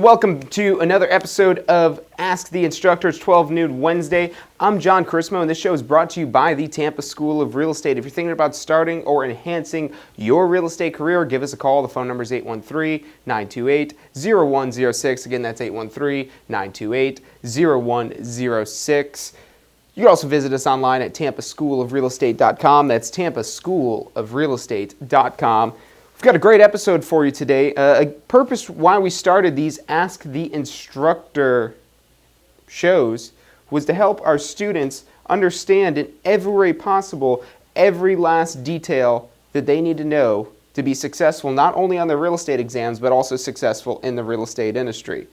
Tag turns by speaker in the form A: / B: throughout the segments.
A: Welcome to another episode of Ask the Instructor. It's 12 noon Wednesday. I'm John Chrismo, and this show is brought to you by the Tampa School of Real Estate. If you're thinking about starting or enhancing your real estate career, give us a call. The phone number is 813-928-0106. Again, that's 813-928-0106. You can also visit us online at tampaschoolofrealestate.com. That's tampaschoolofrealestate.com. We've got a great episode for you today. A purpose why we started these Ask the Instructor shows was to help our students understand in every way possible every last detail that they need to know to be successful not only on their real estate exams but also successful in the real estate industry.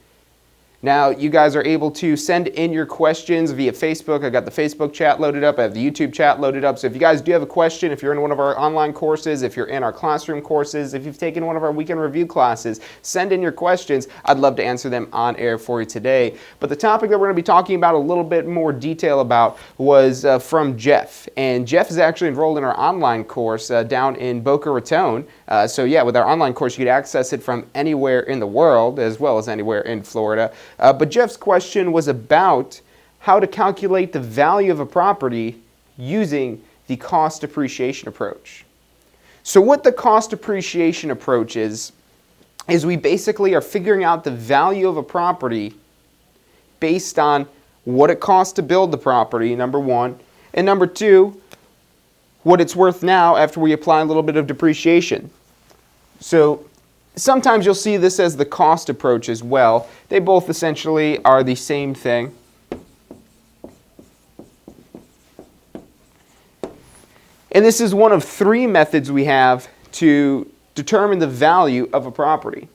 A: Now, you guys are able to send in your questions via Facebook. I got the Facebook chat loaded up. I have the YouTube chat loaded up. So if you guys do have a question, if you're in one of our online courses, if you're in our classroom courses, if you've taken one of our weekend review classes, send in your questions. I'd love to answer them on air for you today. But the topic that we're going to be talking about a little bit more detail about was from Jeff. And Jeff is actually enrolled in our online course down in Boca Raton. So yeah, with our online course, you can access it from anywhere in the world as well as anywhere in Florida. But Jeff's question was about how to calculate the value of a property using the cost appreciation approach. So what the cost appreciation approach is we basically are figuring out the value of a property based on what it costs to build the property, number one, and number two, what it's worth now after we apply a little bit of depreciation. So sometimes you'll see this as the cost approach as well. They both essentially are the same thing. And this is one of three methods we have to determine the value of a property.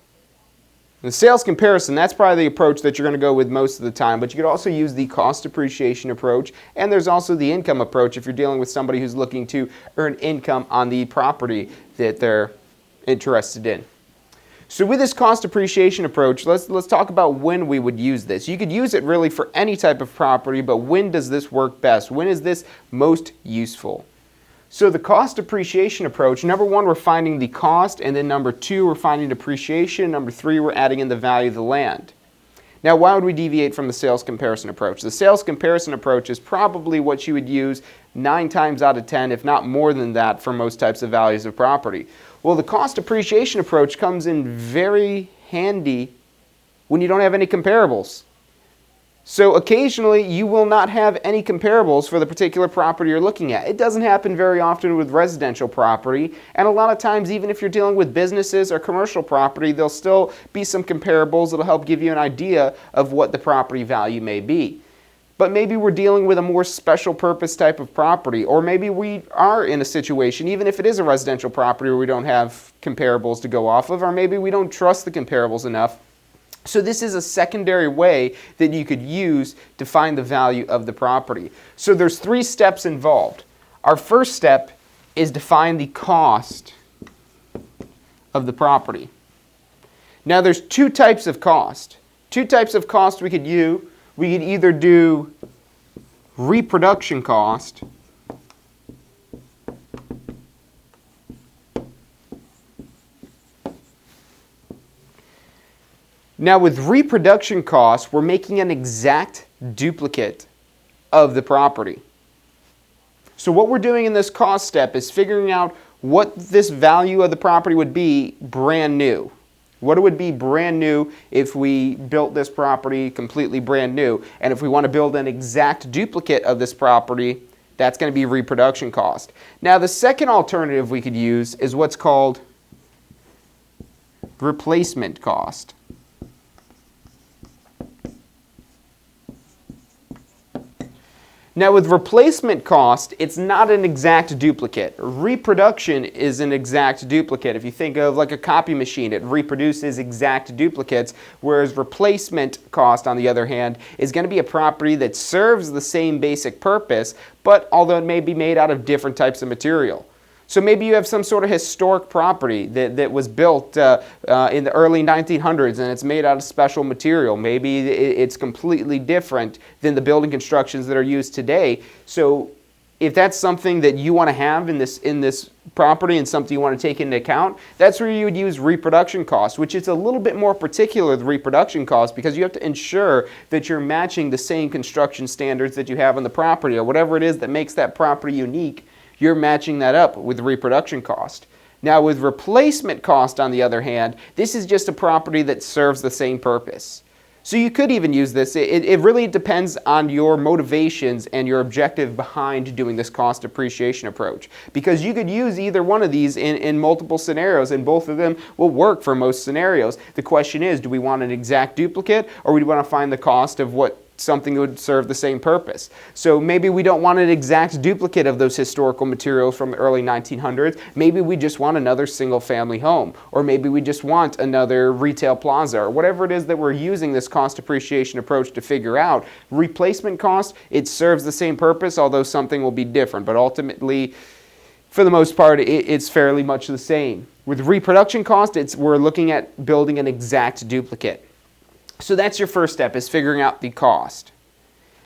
A: The sales comparison, that's probably the approach that you're going to go with most of the time, but you could also use the cost appreciation approach, and there's also the income approach if you're dealing with somebody who's looking to earn income on the property that they're interested in. So with this cost appreciation approach, let's talk about when we would use this. You could use it really for any type of property, but when does this work best? When is this most useful? So the cost appreciation approach, number one, we're finding the cost, and then number two, we're finding depreciation. Number three, we're adding in the value of the land. Now, why would we deviate from the sales comparison approach? The sales comparison approach is probably what you would use 9 times out of 10, if not more than that, for most types of values of property. Well, the cost appreciation approach comes in very handy when you don't have any comparables. So occasionally you will not have any comparables for the particular property you're looking at. It doesn't happen very often with residential property, and a lot of times even if you're dealing with businesses or commercial property, there'll still be some comparables that'll help give you an idea of what the property value may be. But maybe we're dealing with a more special purpose type of property, or maybe we are in a situation, even if it is a residential property, where we don't have comparables to go off of, or maybe we don't trust the comparables enough. So this is a secondary way that you could use to find the value of the property. So there's 3 steps involved. Our first step is to find the cost of the property. Now there's 2 types of cost. 2 types of cost we could use. We could either do reproduction cost, now with reproduction cost, we're making an exact duplicate of the property. So what we're doing in this cost step is figuring out what this value of the property would be brand new. What it would be brand new if we built this property completely brand new. And if we want to build an exact duplicate of this property, that's going to be reproduction cost. Now the second alternative we could use is what's called replacement cost. Now with replacement cost, it's not an exact duplicate. Reproduction is an exact duplicate. If you think of like a copy machine, it reproduces exact duplicates, whereas replacement cost, on the other hand, is going to be a property that serves the same basic purpose, but although it may be made out of different types of material. So maybe you have some sort of historic property that was built in the early 1900s and it's made out of special material. Maybe it's completely different than the building constructions that are used today. So if that's something that you want to have in this property and something you want to take into account, that's where you would use reproduction cost, which is a little bit more particular with reproduction cost because you have to ensure that you're matching the same construction standards that you have on the property, or whatever it is that makes that property unique, you're matching that up with reproduction cost. Now with replacement cost, on the other hand, this is just a property that serves the same purpose. So you could even use this. It really depends on your motivations and your objective behind doing this cost depreciation approach. Because you could use either one of these in multiple scenarios, and both of them will work for most scenarios. The question is, do we want an exact duplicate, or do we want to find the cost of what something would serve the same purpose? So maybe we don't want an exact duplicate of those historical materials from the early 1900s. Maybe we just want another single family home, or maybe we just want another retail plaza, or whatever it is that we're using this cost depreciation approach to figure out. Replacement cost, it serves the same purpose, although something will be different, but ultimately, for the most part, it's fairly much the same. With reproduction cost, we're looking at building an exact duplicate. So that's your first step, is figuring out the cost.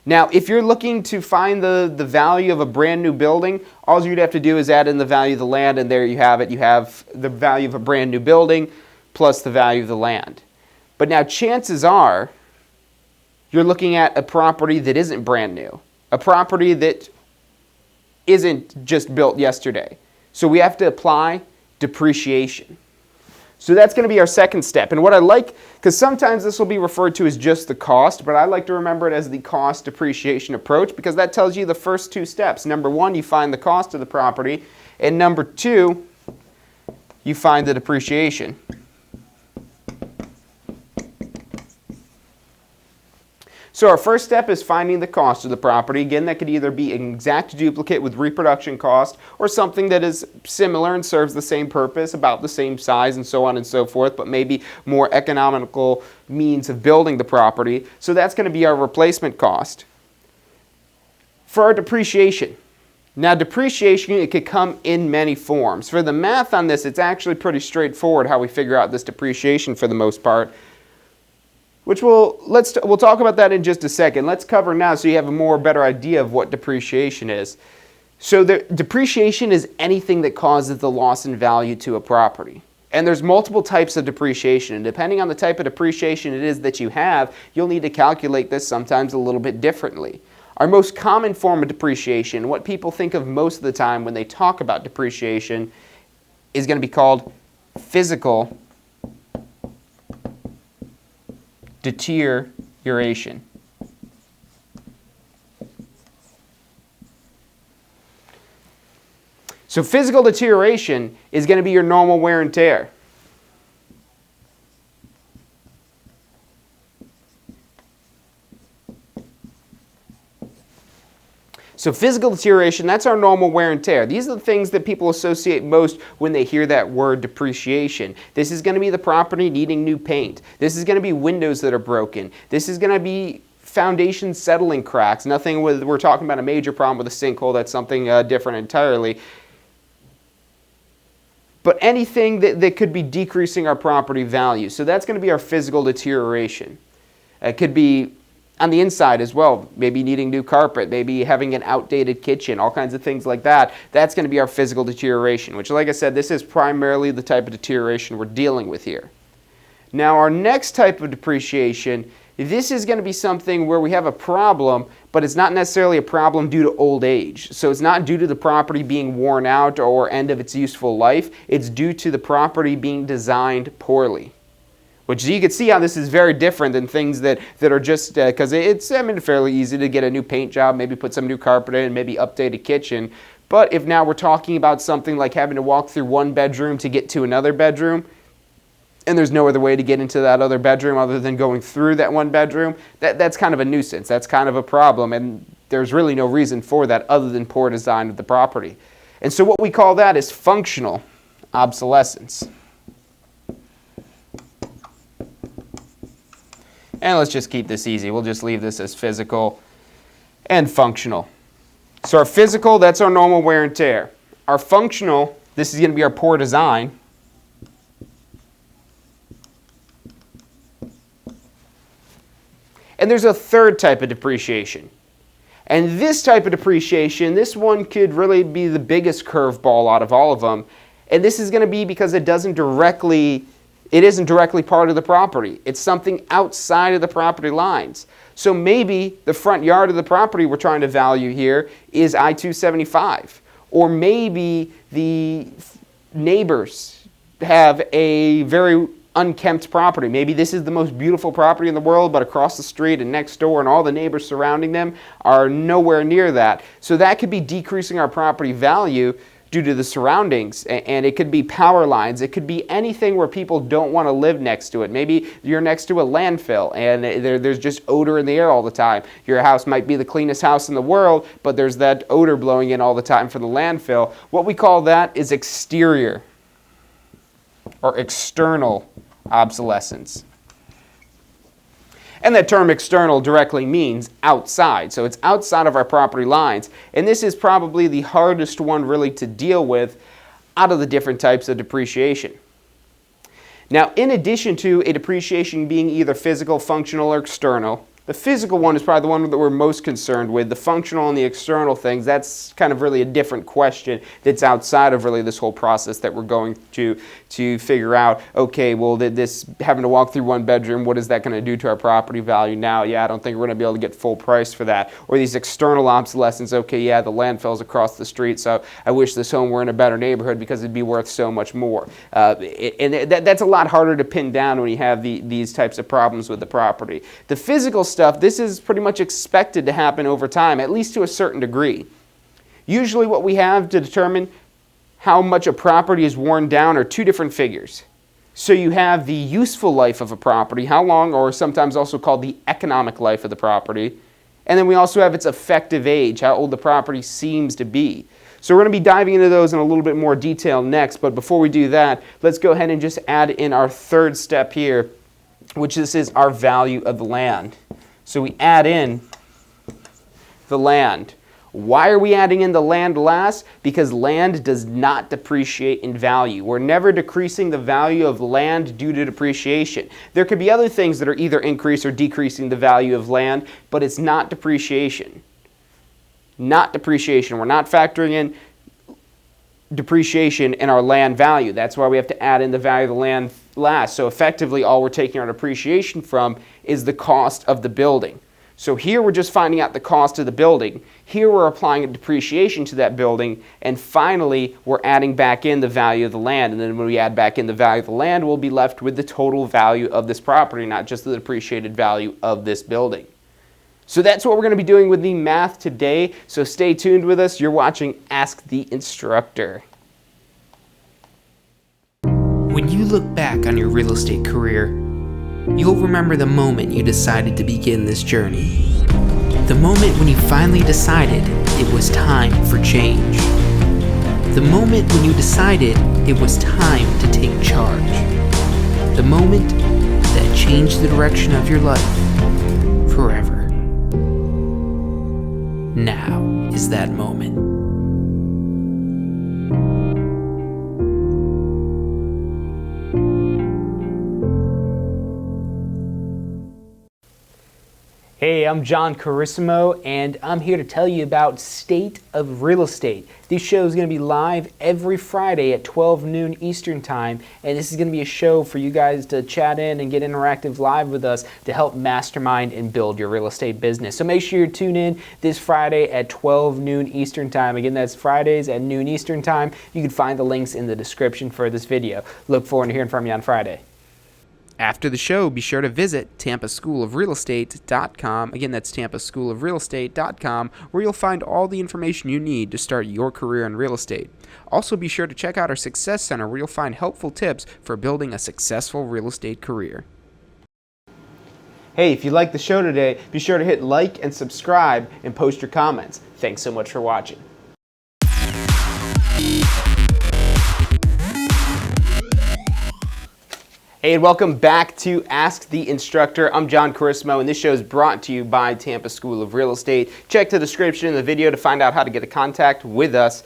A: Now, if you're looking to find the value of a brand new building, all you'd have to do is add in the value of the land, and there you have it. You have the value of a brand new building plus the value of the land. But now chances are you're looking at a property that isn't brand new, a property that isn't just built yesterday. So we have to apply depreciation. So that's going to be our second step. And what I like, because sometimes this will be referred to as just the cost, but I like to remember it as the cost depreciation approach, because that tells you the first two steps. Number one, you find the cost of the property, and number two, you find the depreciation. So our first step is finding the cost of the property. Again, that could either be an exact duplicate with reproduction cost, or something that is similar and serves the same purpose, about the same size and so on and so forth, but maybe more economical means of building the property. So that's going to be our replacement cost. For our depreciation. Now depreciation, it could come in many forms. For the math on this, it's actually pretty straightforward how we figure out this depreciation for the most part. Which we'll talk about that in just a second. Let's cover now so you have a better idea of what depreciation is. So depreciation is anything that causes the loss in value to a property. And there's multiple types of depreciation, and depending on the type of depreciation it is that you have, you'll need to calculate this sometimes a little bit differently. Our most common form of depreciation, what people think of most of the time when they talk about depreciation, is going to be called physical deterioration. So physical deterioration is going to be your normal wear and tear. So physical deterioration, that's our normal wear and tear. These are the things that people associate most when they hear that word depreciation. This is going to be the property needing new paint. This is going to be windows that are broken. This is going to be foundation settling cracks. Nothing with, we're talking about a major problem with a sinkhole, that's something different entirely. But anything that could be decreasing our property value. So that's going to be our physical deterioration. It could be on the inside as well, maybe needing new carpet, maybe having an outdated kitchen, all kinds of things like that. That's going to be our physical deterioration, which, like I said, this is primarily the type of deterioration we're dealing with here. Now, our next type of depreciation, this is going to be something where we have a problem, but it's not necessarily a problem due to old age. So it's not due to the property being worn out or end of its useful life. It's due to the property being designed poorly. Which you can see how this is very different than things that are just, because it's fairly easy to get a new paint job, maybe put some new carpet in, maybe update a kitchen. But if now we're talking about something like having to walk through one bedroom to get to another bedroom, and there's no other way to get into that other bedroom other than going through that one bedroom, that's kind of a nuisance. That's kind of a problem, and there's really no reason for that other than poor design of the property. And so what we call that is functional obsolescence. And let's just keep this easy. We'll just leave this as physical and functional. So our physical, that's our normal wear and tear. Our functional, this is going to be our poor design. And there's a third type of depreciation. And this type of depreciation, this one could really be the biggest curveball out of all of them. And this is going to be because it isn't directly part of the property. It's something outside of the property lines. So maybe the front yard of the property we're trying to value here is I-275. Or maybe the neighbors have a very unkempt property. Maybe this is the most beautiful property in the world, but across the street and next door and all the neighbors surrounding them are nowhere near that. So that could be decreasing our property value due to the surroundings, and it could be power lines. It could be anything where people don't want to live next to it. Maybe you're next to a landfill and there's just odor in the air all the time. Your house might be the cleanest house in the world, but there's that odor blowing in all the time from the landfill. What we call that is exterior or external obsolescence. And that term external directly means outside. So it's outside of our property lines. And this is probably the hardest one really to deal with out of the different types of depreciation. Now, in addition to a depreciation being either physical, functional, or external, the physical one is probably the one that we're most concerned with. The functional and the external things, that's kind of really a different question that's outside of really this whole process that we're going to figure out, okay, well, this having to walk through one bedroom, what is that going to do to our property value now? Yeah, I don't think we're going to be able to get full price for that. Or these external obsolescence, okay, yeah, the landfill's across the street, so I wish this home were in a better neighborhood because it'd be worth so much more. That's a lot harder to pin down when you have these types of problems with the property. The physical stuff, this is pretty much expected to happen over time, at least to a certain degree. Usually what we have to determine how much a property is worn down are two different figures. So you have the useful life of a property, how long, or sometimes also called the economic life of the property. And then we also have its effective age, how old the property seems to be. So we're going to be diving into those in a little bit more detail next, but before we do that, let's go ahead and just add in our third step here, which this is our value of the land. So we add in the land. Why are we adding in the land last? Because land does not depreciate in value. We're never decreasing the value of land due to depreciation. There could be other things that are either increasing or decreasing the value of land, but it's not depreciation. Not depreciation. We're not factoring in depreciation in our land value. That's why we have to add in the value of the land last. So effectively, all we're taking our depreciation from is the cost of the building. So here we're just finding out the cost of the building. Here we're applying a depreciation to that building. And finally, we're adding back in the value of the land. And then when we add back in the value of the land, we'll be left with the total value of this property, not just the depreciated value of this building. So that's what we're going to be doing with the math today. So stay tuned with us. You're watching Ask the Instructor.
B: When you look back on your real estate career, you'll remember the moment you decided to begin this journey. The moment when you finally decided it was time for change. The moment when you decided it was time to take charge. The moment that changed the direction of your life forever. Now is that moment.
A: Hey, I'm John Carissimo, and I'm here to tell you about State of Real Estate. This show is going to be live every Friday at 12 noon Eastern Time, and this is going to be a show for you guys to chat in and get interactive live with us to help mastermind and build your real estate business. So make sure you tune in this Friday at 12 noon Eastern Time. Again, that's Fridays at noon Eastern Time. You can find the links in the description for this video. Look forward to hearing from you on Friday.
B: After the show, be sure to visit tampaschoolofrealestate.com. Again, that's tampaschoolofrealestate.com, where you'll find all the information you need to start your career in real estate. Also, be sure to check out our Success Center, where you'll find helpful tips for building a successful real estate career.
A: Hey, if you liked the show today, be sure to hit like and subscribe and post your comments. Thanks so much for watching. Hey, and welcome back to Ask the Instructor. I'm John Carissimo, and this show is brought to you by Tampa School of Real Estate. Check the description in the video to find out how to get in contact with us.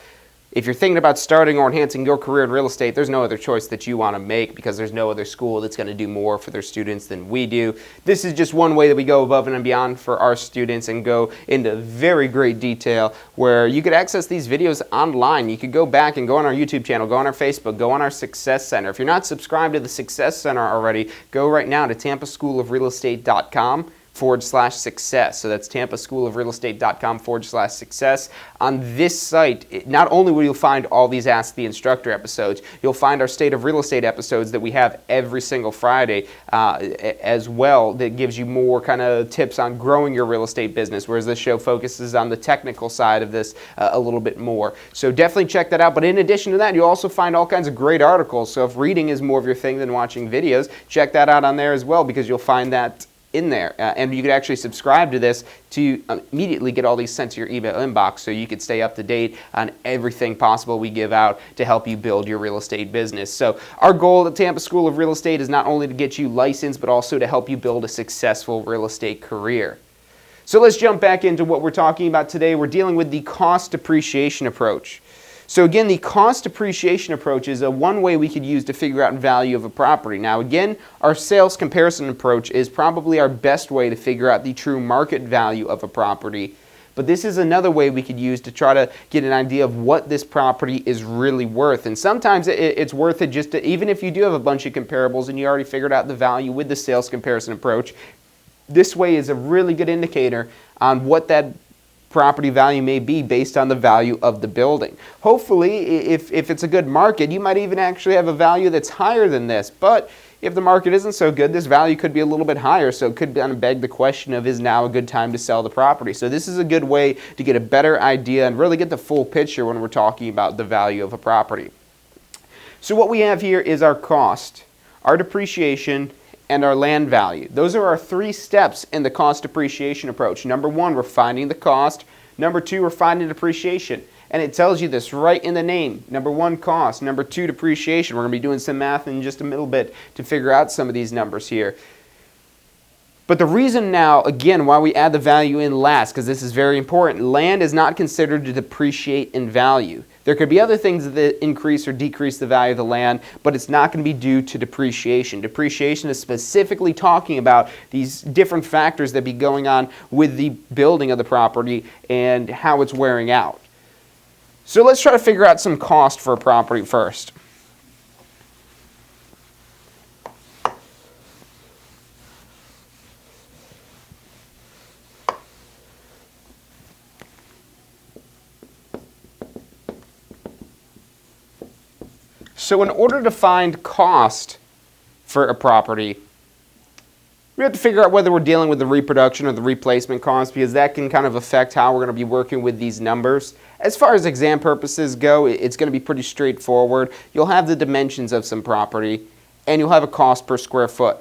A: If you're thinking about starting or enhancing your career in real estate, there's no other choice that you want to make because there's no other school that's going to do more for their students than we do. This is just one way that we go above and beyond for our students and go into very great detail where you could access these videos online. You could go back and go on our YouTube channel, go on our Facebook, go on our Success Center. If you're not subscribed to the Success Center already, go right now to tampaschoolofrealestate.com/success. So that's tampaschoolofrealestate.com/success. On this site, not only will you find all these Ask the Instructor episodes, you'll find our State of Real Estate episodes that we have every single Friday as well, that gives you more kind of tips on growing your real estate business, whereas this show focuses on the technical side of this a little bit more. So definitely check that out. But in addition to that, you'll also find all kinds of great articles. So if reading is more of your thing than watching videos, check that out on there as well, because you'll find that in there. And you could actually subscribe to this to immediately get all these sent to your email inbox so you could stay up to date on everything possible we give out to help you build your real estate business. So our goal at Tampa School of Real Estate is not only to get you licensed, but also to help you build a successful real estate career. So let's jump back into what we're talking about today. We're dealing with the cost depreciation approach. So again, the cost depreciation approach is one way we could use to figure out value of a property. Now again, our sales comparison approach is probably our best way to figure out the true market value of a property. But this is another way we could use to try to get an idea of what this property is really worth. And sometimes it's worth it just to, even if you do have a bunch of comparables and you already figured out the value with the sales comparison approach, this way is a really good indicator on what that property value may be based on the value of the building. Hopefully, if it's a good market, you might even actually have a value that's higher than this. But if the market isn't so good, this value could be a little bit higher. So it could kind of beg the question of, is now a good time to sell the property? So this is a good way to get a better idea and really get the full picture when we're talking about the value of a property. So what we have here is our cost, our depreciation, and our land value. Those are our three steps in the cost depreciation approach. Number one, we're finding the cost. Number two, we're finding depreciation. And it tells you this right in the name. Number one, cost. Number two, depreciation. We're going to be doing some math in just a little bit to figure out some of these numbers here. But the reason now, again, why we add the value in last, because this is very important, land is not considered to depreciate in value. There could be other things that increase or decrease the value of the land, but it's not going to be due to depreciation. Depreciation is specifically talking about these different factors that be going on with the building of the property and how it's wearing out. So let's try to figure out some cost for a property first. So in order to find cost for a property, we have to figure out whether we're dealing with the reproduction or the replacement cost, because that can kind of affect how we're going to be working with these numbers. As far as exam purposes go, it's going to be pretty straightforward. You'll have the dimensions of some property, and you'll have a cost per square foot.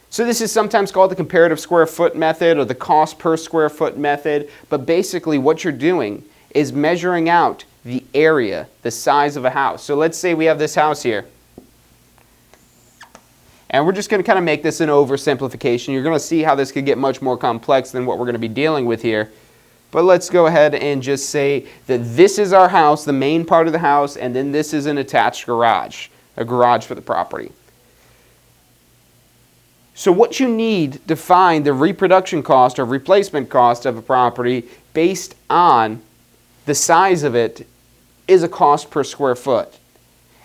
A: So this is sometimes called the comparative square foot method or the cost per square foot method, but basically what you're doing is measuring out the area, the size of a house. So let's say we have this house here. And we're just going to kind of make this an oversimplification. You're going to see how this could get much more complex than what we're going to be dealing with here. But let's go ahead and just say that this is our house, the main part of the house, and then this is an attached garage, a garage for the property. So what you need to find the reproduction cost or replacement cost of a property based on the size of it is a cost per square foot.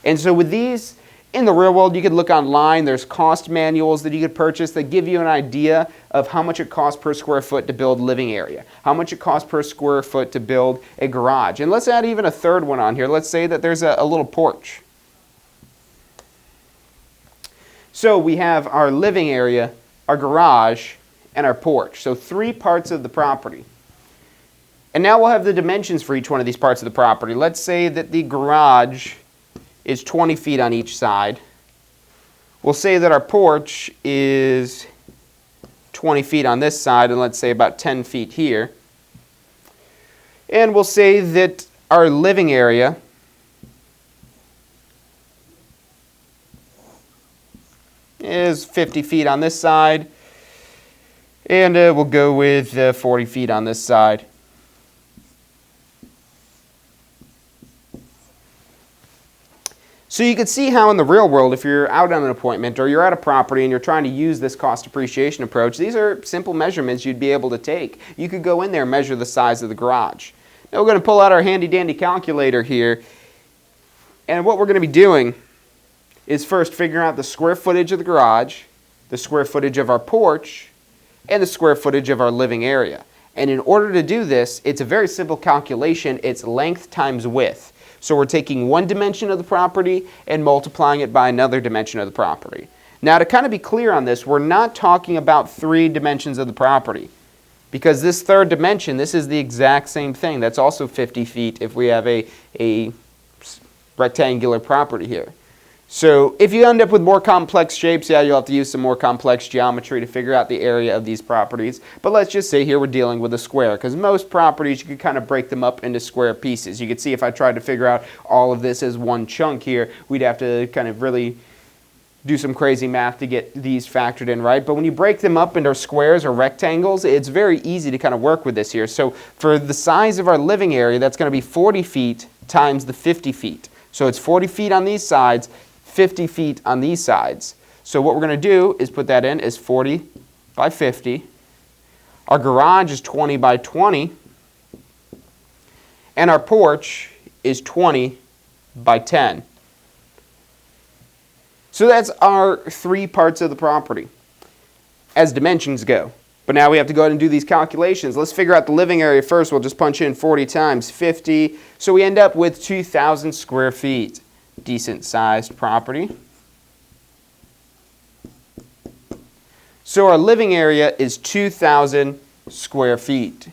A: And so with these, in the real world, you could look online. There's cost manuals that you could purchase that give you an idea of how much it costs per square foot to build living area, how much it costs per square foot to build a garage. And let's add even a third one on here. Let's say that there's a little porch. So we have our living area, our garage, and our porch. So three parts of the property. And now we'll have the dimensions for each one of these parts of the property. Let's say that the garage is 20 feet on each side. We'll say that our porch is 20 feet on this side, and let's say about 10 feet here. And we'll say that our living area is 50 feet on this side, and we'll go with 40 feet on this side. So you can see how in the real world, if you're out on an appointment or you're at a property and you're trying to use this cost appreciation approach, these are simple measurements you'd be able to take. You could go in there and measure the size of the garage. Now we're going to pull out our handy dandy calculator here, and what we're going to be doing is first figuring out the square footage of the garage, the square footage of our porch, and the square footage of our living area. And in order to do this, it's a very simple calculation. It's length times width. So we're taking one dimension of the property and multiplying it by another dimension of the property. Now to kind of be clear on this, we're not talking about 3 dimensions of the property, because this third dimension, this is the exact same thing. That's also 50 feet if we have a rectangular property here. So if you end up with more complex shapes, yeah, you'll have to use some more complex geometry to figure out the area of these properties. But let's just say here we're dealing with a square, because most properties you could kind of break them up into square pieces. You could see if I tried to figure out all of this as one chunk here, we'd have to kind of really do some crazy math to get these factored in, right? But when you break them up into squares or rectangles, it's very easy to kind of work with this here. So for the size of our living area, that's going to be 40 feet times the 50 feet. So it's 40 feet on these sides, 50 feet on these sides. So what we're going to do is put that in as 40 by 50. Our garage is 20 by 20. And our porch is 20 by 10. So that's our 3 parts of the property as dimensions go. But now we have to go ahead and do these calculations. Let's figure out the living area first. We'll just punch in 40 times 50. So we end up with 2,000 square feet. Decent sized property. So our living area is 2,000 square feet.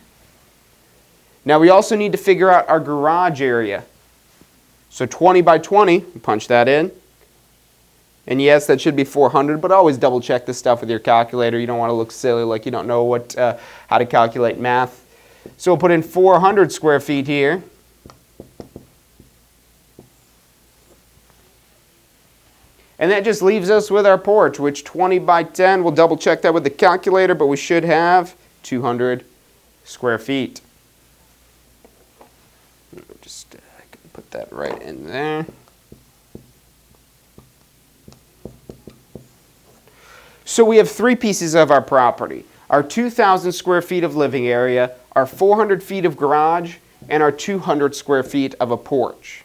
A: Now we also need to figure out our garage area. So 20 by 20, punch that in. And yes, that should be 400, but always double check this stuff with your calculator. You don't want to look silly like you don't know how to calculate math. So we'll put in 400 square feet here. And that just leaves us with our porch, which 20 by 10, we'll double check that with the calculator, but we should have 200 square feet. Just put that right in there. So we have 3 pieces of our property. Our 2,000 square feet of living area, our 400 feet of garage, and our 200 square feet of a porch.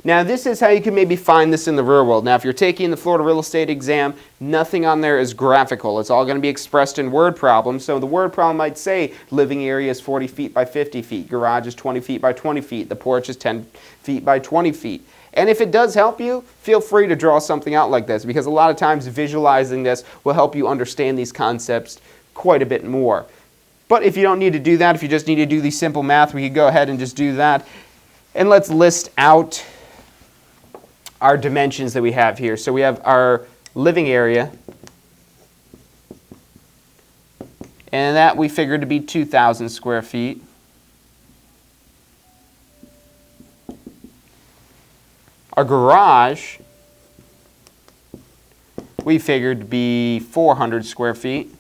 A: Now this is how you can maybe find this in the real world. Now if you're taking the Florida real estate exam, nothing on there is graphical. It's all going to be expressed in word problems. So the word problem might say living area is 40 feet by 50 feet, garage is 20 feet by 20 feet, the porch is 10 feet by 20 feet. And if it does help you, feel free to draw something out like this, because a lot of times visualizing this will help you understand these concepts quite a bit more. But if you don't need to do that, if you just need to do the simple math, we could go ahead and just do that. And let's list out our dimensions that we have here. So we have our living area, and that we figured to be 2,000 square feet. Our garage, we figured to be 400 square feet.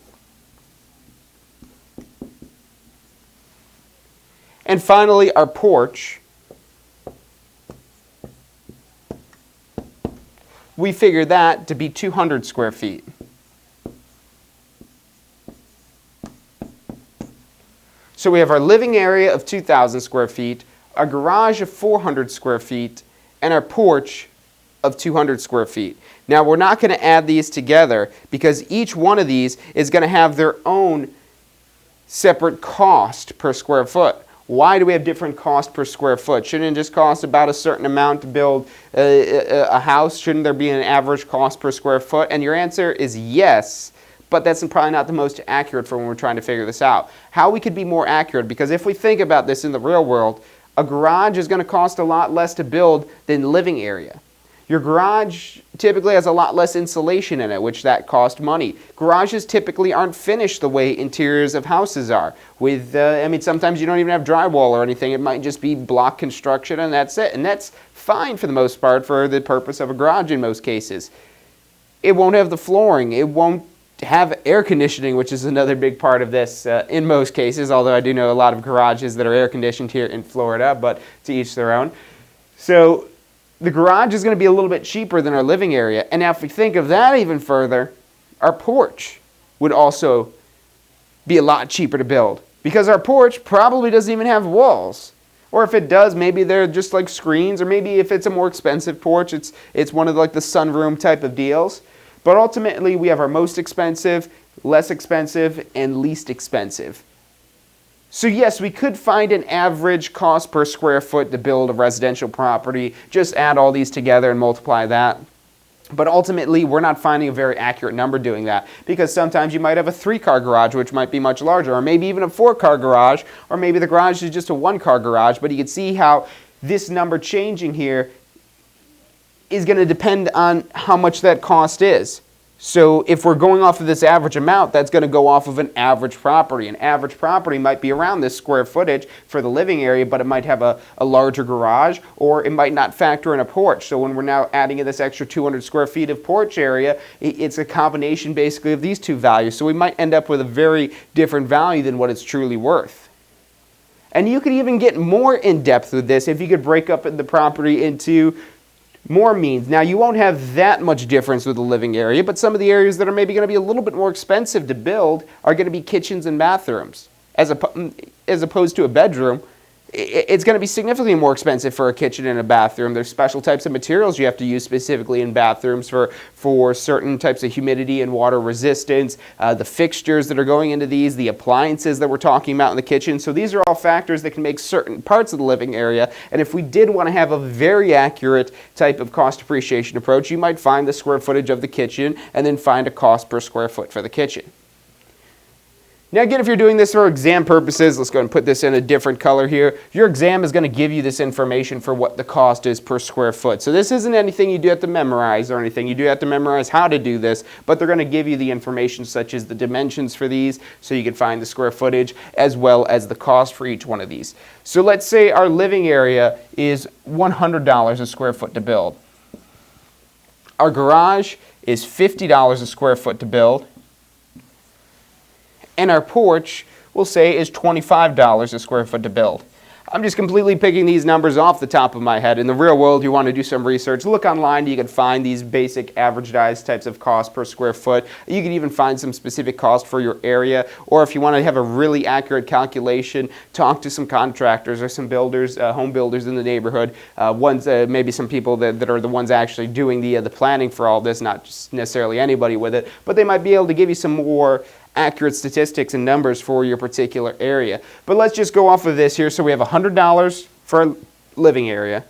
A: And finally, our porch, we figured that to be 200 square feet. So we have our living area of 2,000 square feet, our garage of 400 square feet, and our porch of 200 square feet. Now we're not going to add these together because each one of these is going to have their own separate cost per square foot. Why do we have different cost per square foot? Shouldn't it just cost about a certain amount to build a house? Shouldn't there be an average cost per square foot? And your answer is yes, but that's probably not the most accurate for when we're trying to figure this out. How we could be more accurate, because if we think about this in the real world, a garage is going to cost a lot less to build than living area. Your garage typically has a lot less insulation in it, which that costs money. Garages typically aren't finished the way interiors of houses are. Sometimes you don't even have drywall or anything. It might just be block construction and that's it. And that's fine for the most part for the purpose of a garage in most cases. It won't have the flooring. It won't have air conditioning, which is another big part of this in most cases, although I do know a lot of garages that are air conditioned here in Florida, but to each their own. So the garage is going to be a little bit cheaper than our living area. And now if we think of that even further, our porch would also be a lot cheaper to build, because our porch probably doesn't even have walls. Or if it does, maybe they're just like screens, or maybe if it's a more expensive porch, it's one of like the sunroom type of deals. But ultimately, we have our most expensive, less expensive, and least expensive. So yes, we could find an average cost per square foot to build a residential property. Just add all these together and multiply that. But ultimately, we're not finding a very accurate number doing that, because sometimes you might have a 3-car garage, which might be much larger, or maybe even a 4-car garage, or maybe the garage is just a 1-car garage. But you can see how this number changing here is going to depend on how much that cost is. So if we're going off of this average amount, that's going to go off of an average property. An average property might be around this square footage for the living area, but it might have a larger garage, or it might not factor in a porch. So when we're now adding in this extra 200 square feet of porch area, it's a combination basically of these two values. So we might end up with a very different value than what it's truly worth. And you could even get more in depth with this if you could break up the property into more means. Now, you won't have that much difference with the living area, but some of the areas that are maybe going to be a little bit more expensive to build are going to be kitchens and bathrooms. As opposed to a bedroom, it's going to be significantly more expensive for a kitchen and a bathroom. There's special types of materials you have to use specifically in bathrooms for certain types of humidity and water resistance, the fixtures that are going into these, the appliances that we're talking about in the kitchen. So these are all factors that can make certain parts of the living area. And if we did want to have a very accurate type of cost depreciation approach, you might find the square footage of the kitchen and then find a cost per square foot for the kitchen. Now again, if you're doing this for exam purposes, let's go ahead and put this in a different color here. Your exam is going to give you this information for what the cost is per square foot. So this isn't anything you do have to memorize or anything. You do have to memorize how to do this, but they're going to give you the information such as the dimensions for these, so you can find the square footage as well as the cost for each one of these. So let's say our living area is $100 a square foot to build. Our garage is $50 a square foot to build. And our porch, we'll say, is $25 a square foot to build. I'm just completely picking these numbers off the top of my head. In the real world, you want to do some research. Look online, you can find these basic averaged types of cost per square foot. You can even find some specific cost for your area. Or if you want to have a really accurate calculation, talk to some contractors or some builders, home builders in the neighborhood. Maybe some people that are the ones actually doing the planning for all this, not just necessarily anybody with it. But they might be able to give you some more accurate statistics and numbers for your particular area. But let's just go off of this here. So we have $100 for our living area.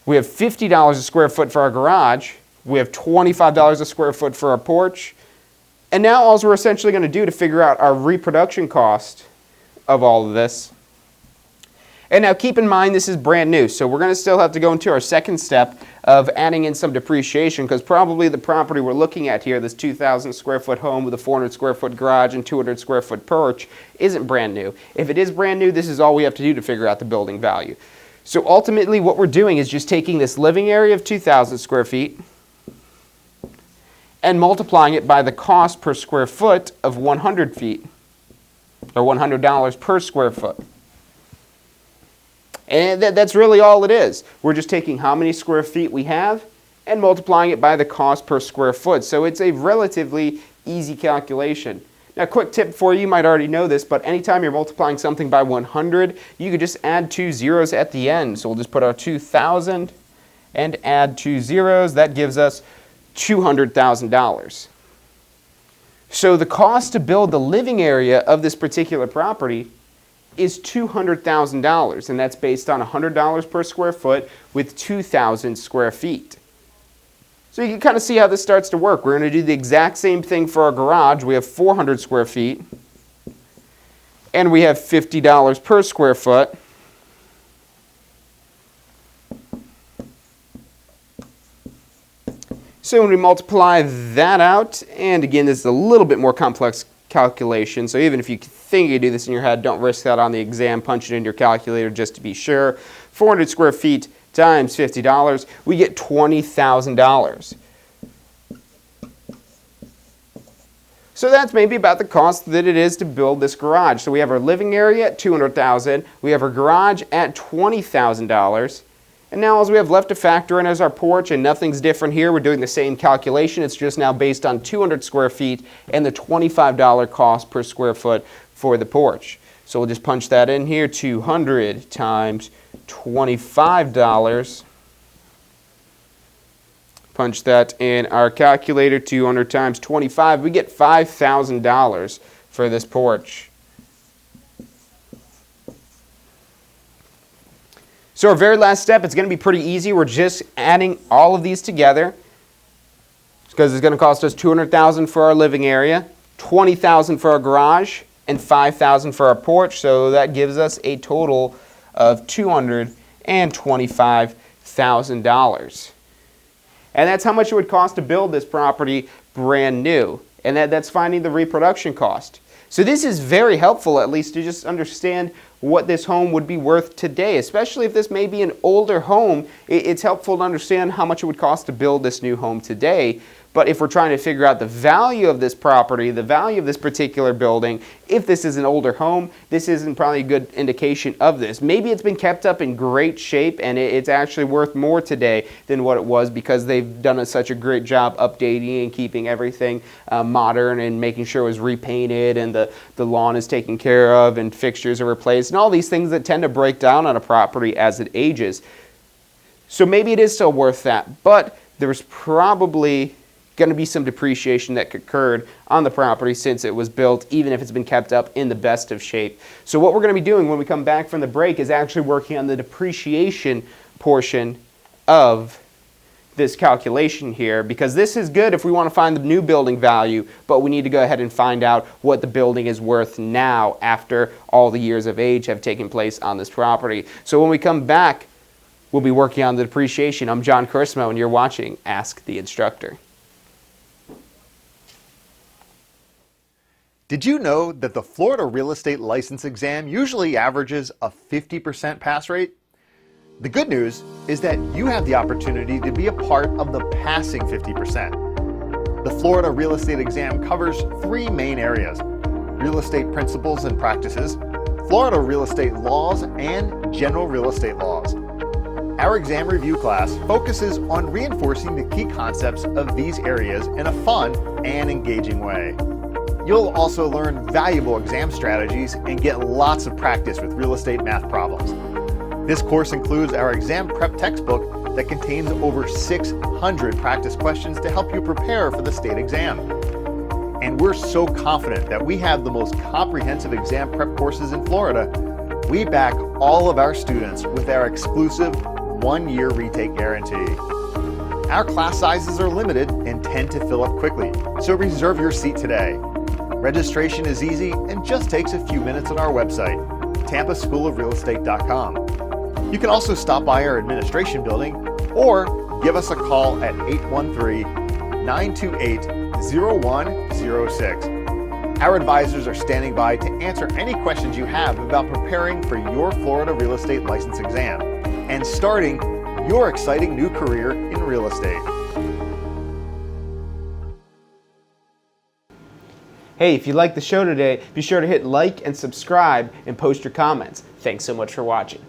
A: We have $50 a square foot for our garage. We have $25 a square foot for our porch. And now all we're essentially going to do to figure out our reproduction cost of all of this. And now keep in mind, this is brand new, so we're going to still have to go into our second step of adding in some depreciation, because probably the property we're looking at here, this 2,000 square foot home with a 400 square foot garage and 200 square foot porch, isn't brand new. If it is brand new, this is all we have to do to figure out the building value. So ultimately what we're doing is just taking this living area of 2,000 square feet and multiplying it by the cost per square foot of 100 feet, or $100 per square foot. And that's really all it is. We're just taking how many square feet we have and multiplying it by the cost per square foot. So it's a relatively easy calculation. Now, quick tip for you, you might already know this, but anytime you're multiplying something by 100, you could just add 2 zeros at the end. So we'll just put our 2,000 and add 2 zeros. That gives us $200,000. So the cost to build the living area of this particular property is $200,000, and that's based on $100 per square foot with 2,000 square feet. So you can kind of see how this starts to work. We're going to do the exact same thing for our garage. We have 400 square feet, and we have $50 per square foot. So when we multiply that out, and again, this is a little bit more complex calculation, so even if you think you do this in your head, don't risk that on the exam. Punch it into your calculator just to be sure. 400 square feet times $50, we get $20,000. So that's maybe about the cost that it is to build this garage. So we have our living area at $200,000, we have our garage at $20,000, And now all we have left to factor in is our porch, and nothing's different here. We're doing the same calculation. It's just now based on 200 square feet and the $25 cost per square foot for the porch. So we'll just punch that in here, 200 times $25. Punch that in our calculator, 200 times 25. We get $5,000 for this porch. So our very last step, it's going to be pretty easy. We're just adding all of these together because it's going to cost us $200,000 for our living area, $20,000 for our garage, and $5,000 for our porch. So that gives us a total of $225,000. And that's how much it would cost to build this property brand new. And that's finding the reproduction cost. So this is very helpful, at least, to just understand what this home would be worth today, especially if this may be an older home. It's helpful to understand how much it would cost to build this new home today. But if we're trying to figure out the value of this property, the value of this particular building, if this is an older home, this isn't probably a good indication of this. Maybe it's been kept up in great shape and it's actually worth more today than what it was because they've done such a great job updating and keeping everything modern and making sure it was repainted and the lawn is taken care of and fixtures are replaced and all these things that tend to break down on a property as it ages. So maybe it is still worth that, but there's probably going to be some depreciation that occurred on the property since it was built, even if it's been kept up in the best of shape. So what we're going to be doing when we come back from the break is actually working on the depreciation portion of this calculation here, because this is good if we want to find the new building value, but we need to go ahead and find out what the building is worth now after all the years of age have taken place on this property. So when we come back, we'll be working on the depreciation. I'm John Kursmo, and you're watching Ask the Instructor.
C: Did you know that the Florida real estate license exam usually averages a 50% pass rate? The good news is that you have the opportunity to be a part of the passing 50%. The Florida real estate exam covers three main areas: real estate principles and practices, Florida real estate laws, and general real estate laws. Our exam review class focuses on reinforcing the key concepts of these areas in a fun and engaging way. You'll also learn valuable exam strategies and get lots of practice with real estate math problems. This course includes our exam prep textbook that contains over 600 practice questions to help you prepare for the state exam. And we're so confident that we have the most comprehensive exam prep courses in Florida, we back all of our students with our exclusive 1-year retake guarantee. Our class sizes are limited and tend to fill up quickly, so reserve your seat today. Registration is easy and just takes a few minutes on our website, tampaschoolofrealestate.com. You can also stop by our administration building or give us a call at 813-928-0106. Our advisors are standing by to answer any questions you have about preparing for your Florida real estate license exam and starting your exciting new career in real estate.
A: Hey, if you liked the show today, be sure to hit like and subscribe and post your comments. Thanks so much for watching.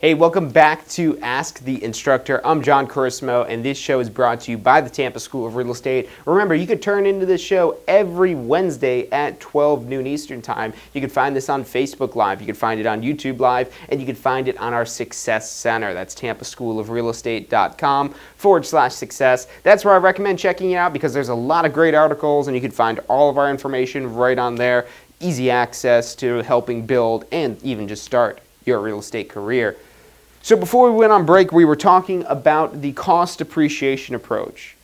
A: Hey, welcome back to Ask the Instructor. I'm John Kursmo, and this show is brought to you by the Tampa School of Real Estate. Remember, you can turn into this show every Wednesday at 12 noon Eastern Time. You can find this on Facebook Live, you can find it on YouTube Live, and you can find it on our Success Center. That's tampaschoolofrealestate.com/success. That's where I recommend checking it out because there's a lot of great articles, and you can find all of our information right on there. Easy access to helping build and even just start your real estate career. So before we went on break, we were talking about the cost depreciation approach.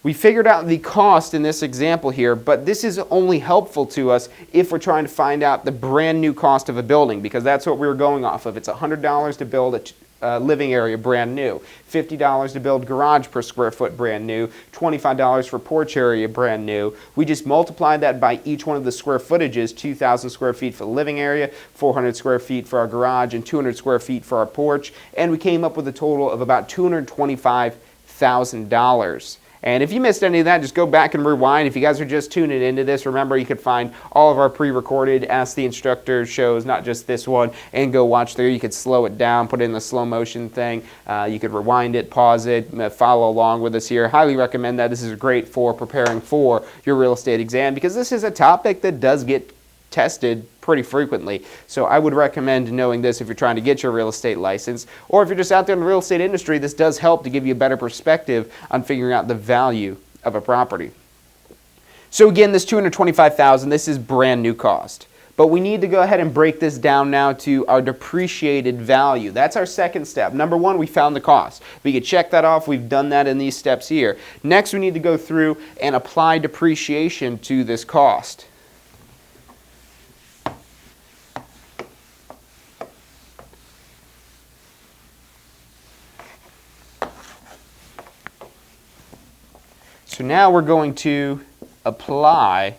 A: We figured out the cost in this example here, but this is only helpful to us if we're trying to find out the brand new cost of a building, because that's what we were going off of. It's $100 to build a living area brand new, $50 to build garage per square foot brand new, $25 for porch area brand new. We just multiplied that by each one of the square footages, 2,000 square feet for the living area, 400 square feet for our garage, and 200 square feet for our porch, and we came up with a total of about $225,000. And if you missed any of that, just go back and rewind. If you guys are just tuning into this, remember you could find all of our pre-recorded Ask the Instructor shows, not just this one, and go watch there. You could slow it down, put in the slow motion thing. You could rewind it, pause it, follow along with us here. Highly recommend that. This is great for preparing for your real estate exam because this is a topic that does get tested pretty frequently. So I would recommend knowing this if you're trying to get your real estate license, or if you're just out there in the real estate industry. This does help to give you a better perspective on figuring out the value of a property. So again, this $225,000, this is brand new cost. But we need to go ahead and break this down now to our depreciated value. That's our second step. Number one, we found the cost. We could check that off. We've done that in these steps here. Next, we need to go through and apply depreciation to this cost. So now we're going to apply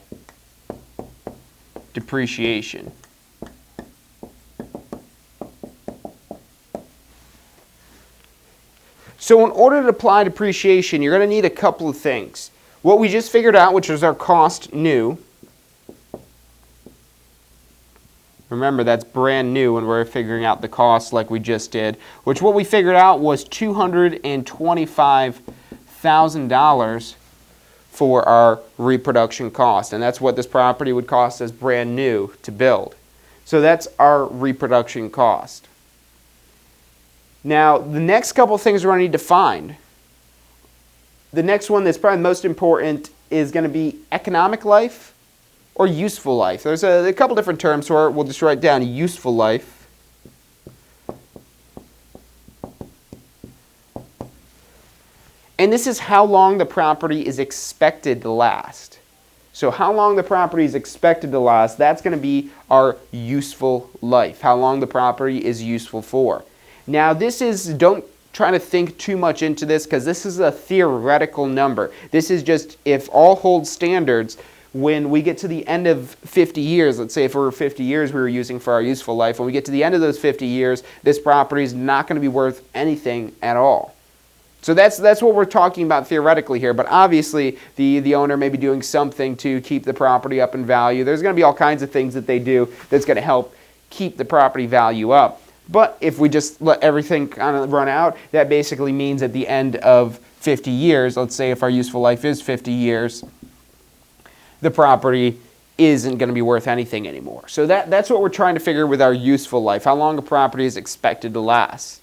A: depreciation. So in order to apply depreciation, you're going to need a couple of things. What we just figured out, which is our cost new. Remember, that's brand new when we're figuring out the cost like we just did, which what we figured out was $225,000 for our reproduction cost, and that's what this property would cost us brand new to build. So that's our reproduction cost. Now, the next couple things we're going to need to find. The next one that's probably most important is going to be economic life or useful life. There's a couple different terms, so we'll just write down useful life. And this is how long the property is expected to last. So how long the property is expected to last, that's going to be our useful life, how long the property is useful for. Now this is, don't try to think too much into this because this is a theoretical number. This is just if all hold standards, when we get to the end of 50 years, let's say if it were 50 years we were using for our useful life, when we get to the end of those 50 years, this property is not going to be worth anything at all. So that's what we're talking about theoretically here, but obviously the owner may be doing something to keep the property up in value. There's going to be all kinds of things that they do that's going to help keep the property value up. But if we just let everything kind of run out, that basically means at the end of 50 years, let's say if our useful life is 50 years, the property isn't going to be worth anything anymore. So that's what we're trying to figure with our useful life, how long a property is expected to last.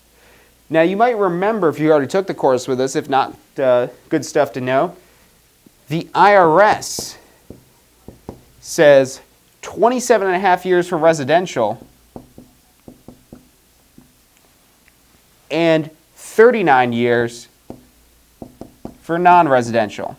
A: Now you might remember, if you already took the course with us, if not, good stuff to know, the IRS says 27 and a half years for residential and 39 years for non-residential.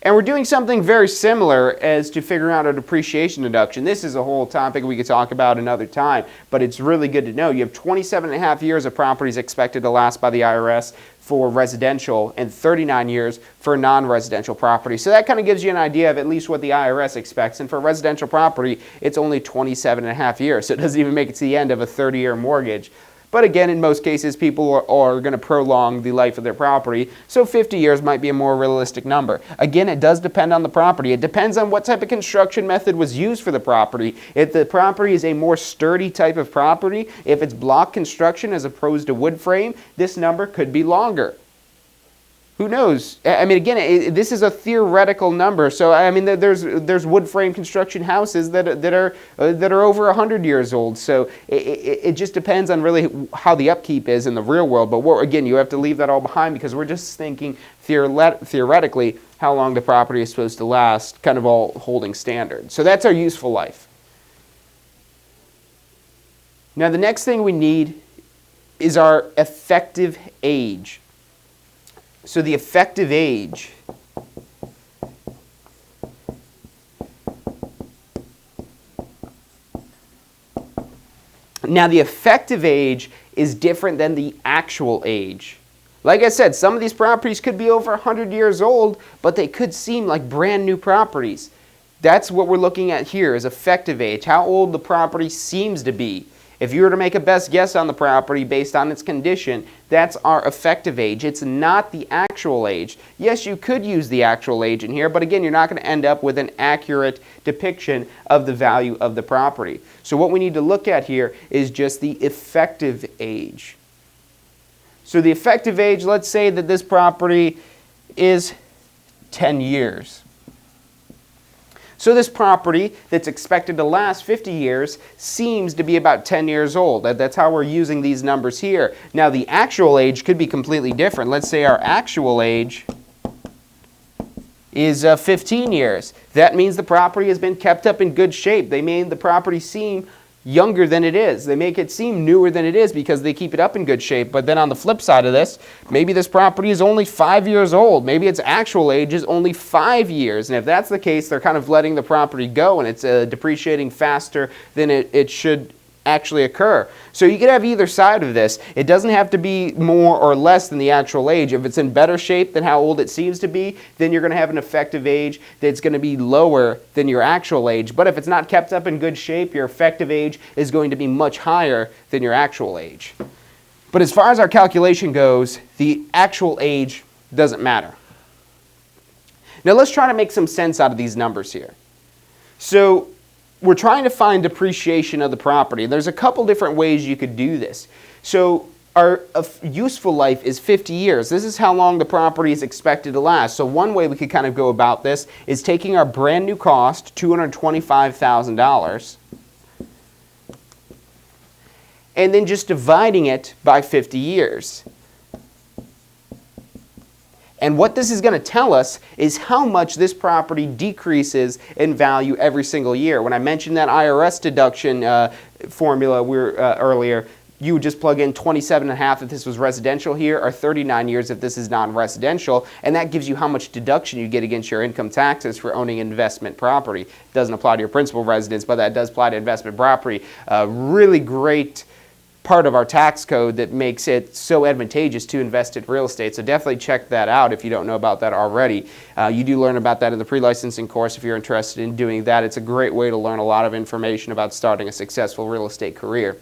A: And we're doing something very similar as to figuring out a depreciation deduction. This is a whole topic we could talk about another time, but it's really good to know. You have 27 and a half years of properties expected to last by the IRS for residential and 39 years for non-residential property. So that kind of gives you an idea of at least what the IRS expects. And for residential property, it's only 27 and a half years. So it doesn't even make it to the end of a 30-year mortgage. But again, in most cases, people are going to prolong the life of their property, so 50 years might be a more realistic number. Again, it does depend on the property. It depends on what type of construction method was used for the property. If the property is a more sturdy type of property, if it's block construction as opposed to wood frame, this number could be longer. Who knows? I mean, again, this is a theoretical number. So, I mean, there's wood frame construction houses that are over 100 years old. So it just depends on really how the upkeep is in the real world. But again, you have to leave that all behind because we're just thinking theoretically how long the property is supposed to last, kind of all holding standard. So that's our useful life. Now, the next thing we need is our effective age. So the effective age now the effective age is different than the actual age. Like I said, some of these properties could be over 100 years old, but they could seem like brand new properties. That's what we're looking at here is effective age, how old the property seems to be. If you were to make a best guess on the property based on its condition, that's our effective age. It's not the actual age. Yes, you could use the actual age in here, but again, you're not going to end up with an accurate depiction of the value of the property. So what we need to look at here is just the effective age. So the effective age, let's say that this property is 10 years. So this property that's expected to last 50 years seems to be about 10 years old. That's how we're using these numbers here. Now the actual age could be completely different. Let's say our actual age is 15 years. That means the property has been kept up in good shape. They made the property seem younger than it is. They make it seem newer than it is because they keep it up in good shape. But then on the flip side of this, maybe this property is only 5 years old. Maybe its actual age is only 5 years. And if that's the case, they're kind of letting the property go and it's depreciating faster than it should actually occur. So you could have either side of this. It doesn't have to be more or less than the actual age. If it's in better shape than how old it seems to be, then you're going to have an effective age that's going to be lower than your actual age. But if it's not kept up in good shape, your effective age is going to be much higher than your actual age. But as far as our calculation goes, the actual age doesn't matter. Now let's try to make some sense out of these numbers here. So we're trying to find depreciation of the property. There's a couple different ways you could do this. So our useful life is 50 years. This is how long the property is expected to last. So one way we could kind of go about this is taking our brand new cost, $225,000, and then just dividing it by 50 years. And what this is going to tell us is how much this property decreases in value every single year. When I mentioned that IRS deduction formula earlier, you would just plug in 27.5 if this was residential here, or 39 years if this is non-residential, and that gives you how much deduction you get against your income taxes for owning investment property. It doesn't apply to your principal residence, but that does apply to investment property. Really great part of our tax code that makes it so advantageous to invest in real estate. So definitely check that out if you don't know about that already. You do learn about that in the pre-licensing course if you're interested in doing that. It's a great way to learn a lot of information about starting a successful real estate career.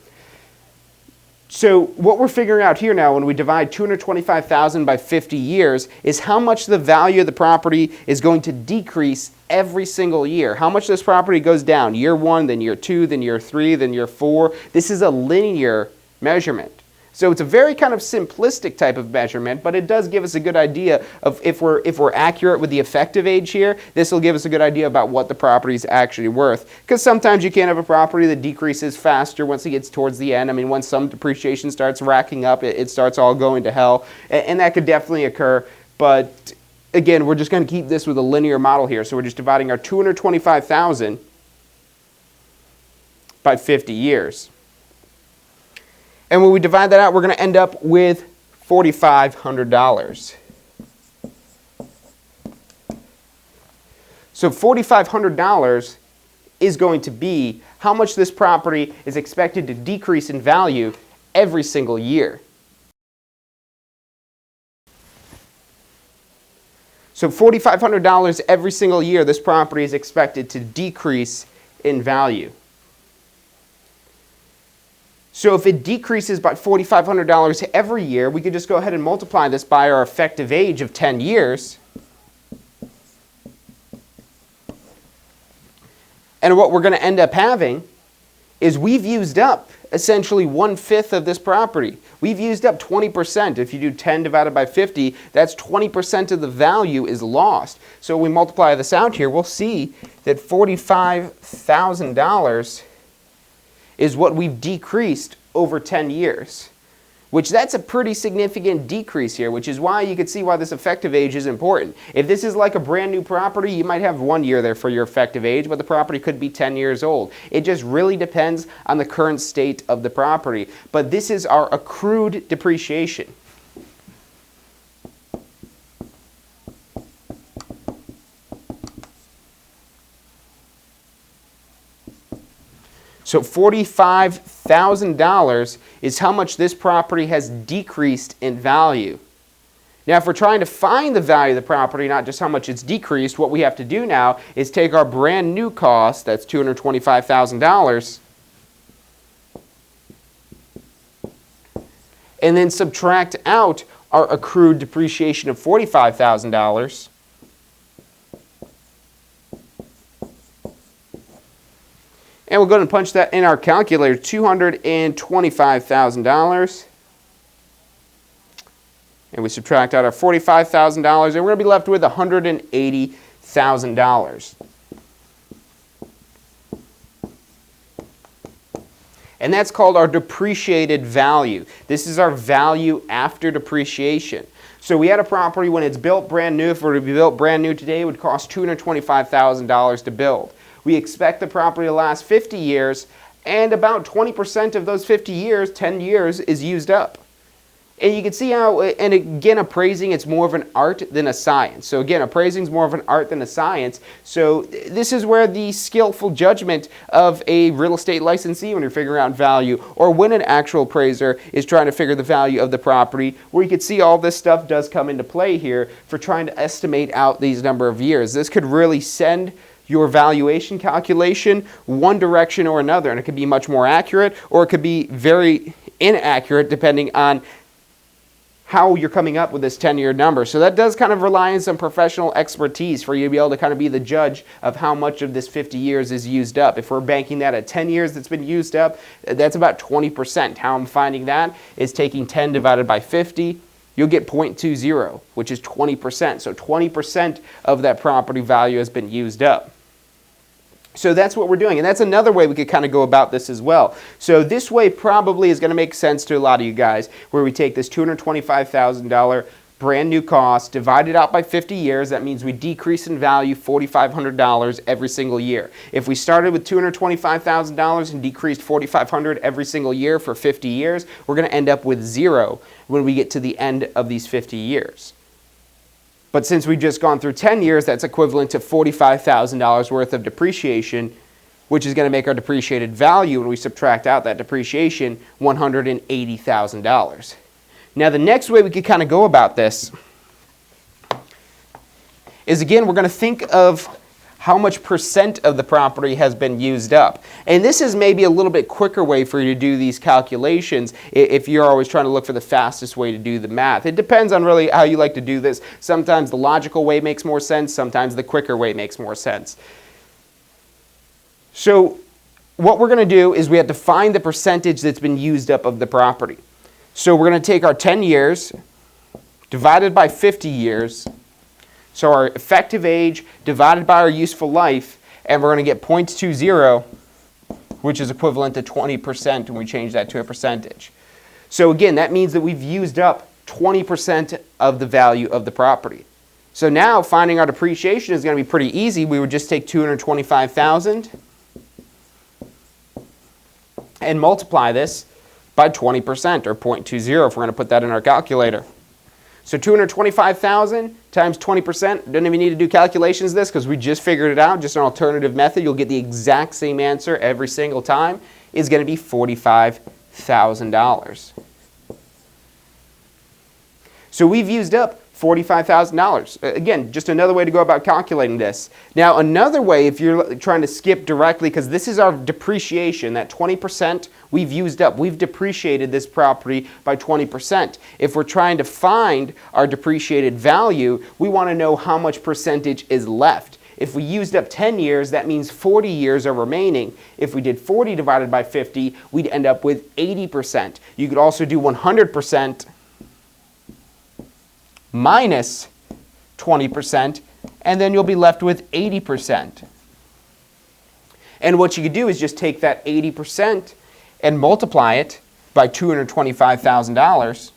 A: So what we're figuring out here now when we divide $225,000 by 50 years is how much the value of the property is going to decrease every single year. How much this property goes down, year 1, then year 2, then year 3, then year 4. This is a linear measurement. So it's a very kind of simplistic type of measurement, but it does give us a good idea of if we're accurate with the effective age here, this will give us a good idea about what the property is actually worth. Because sometimes you can have a property that decreases faster once it gets towards the end. I mean, once some depreciation starts racking up, it starts all going to hell, and that could definitely occur. But again, we're just going to keep this with a linear model here. So we're just dividing our $225,000 by 50 years. And when we divide that out, we're going to end up with $4,500. So $4,500 is going to be how much this property is expected to decrease in value every single year. So $4,500 every single year, this property is expected to decrease in value. So if it decreases by $4,500 every year, we could just go ahead and multiply this by our effective age of 10 years. And what we're going to end up having is we've used up essentially 1/5 of this property. We've used up 20%. If you do 10 divided by 50, that's 20% of the value is lost. So when we multiply this out here, we'll see that $45,000 is what we've decreased over 10 years, which that's a pretty significant decrease here, which is why you can see why this effective age is important. If this is like a brand new property, you might have 1 year there for your effective age, but the property could be 10 years old. It just really depends on the current state of the property. But this is our accrued depreciation. So $45,000 is how much this property has decreased in value. Now, if we're trying to find the value of the property, not just how much it's decreased, what we have to do now is take our brand new cost, that's $225,000, and then subtract out our accrued depreciation of $45,000. And we'll go ahead and punch that in our calculator, $225,000. And we subtract out our $45,000, and we're going to be left with $180,000. And that's called our depreciated value. This is our value after depreciation. So we had a property when it's built brand new. If it were to be built brand new today, it would cost $225,000 to build. We expect the property to last 50 years, and about 20% of those 50 years, 10 years, is used up. And you can see how, and again, appraising, it's more of an art than a science. So again, appraising is more of an art than a science. So this is where the skillful judgment of a real estate licensee when you're figuring out value, or when an actual appraiser is trying to figure the value of the property, where you can see all this stuff does come into play here for trying to estimate out these number of years. This could really send your valuation calculation one direction or another, and it could be much more accurate, or it could be very inaccurate depending on how you're coming up with this 10-year number. So that does kind of rely on some professional expertise for you to be able to kind of be the judge of how much of this 50 years is used up. If we're banking that at 10 years that's been used up, that's about 20%. How I'm finding that is taking 10 divided by 50, you'll get 0.20, which is 20%. So 20% of that property value has been used up. So that's what we're doing, and that's another way we could kind of go about this as well. So this way probably is going to make sense to a lot of you guys, where we take this $225,000 brand new cost, divide it out by 50 years. That means we decrease in value $4,500 every single year. If we started with $225,000 and decreased $4,500 every single year for 50 years, we're going to end up with zero when we get to the end of these 50 years. But since we've just gone through 10 years, that's equivalent to $45,000 worth of depreciation, which is going to make our depreciated value, when we subtract out that depreciation, $180,000. Now, the next way we could kind of go about this is, again, we're going to think of how much percent of the property has been used up. And this is maybe a little bit quicker way for you to do these calculations if you're always trying to look for the fastest way to do the math. It depends on really how you like to do this. Sometimes the logical way makes more sense, sometimes the quicker way makes more sense. So what we're going to do is we have to find the percentage that's been used up of the property. So we're going to take our 10 years divided by 50 years, so our effective age divided by our useful life, and we're going to get 0.20, which is equivalent to 20% when we change that to a percentage. So again, that means that we've used up 20% of the value of the property. So now finding our depreciation is going to be pretty easy. We would just take $225,000 and multiply this by 20%, or 0.20 if we're going to put that in our calculator. So $225,000 times 20%, don't even need to do calculations this because we just figured it out, just an alternative method. You'll get the exact same answer every single time, is going to be $45,000. So we've used up $45,000. Again, just another way to go about calculating this. Now, another way, if you're trying to skip directly, because this is our depreciation, that 20% we've used up. We've depreciated this property by 20%. If we're trying to find our depreciated value, we want to know how much percentage is left. If we used up 10 years, that means 40 years are remaining. If we did 40 divided by 50, we'd end up with 80%. You could also do 100% minus 20%, and then you'll be left with 80%. And what you could do is just take that 80% and multiply it by $225,000.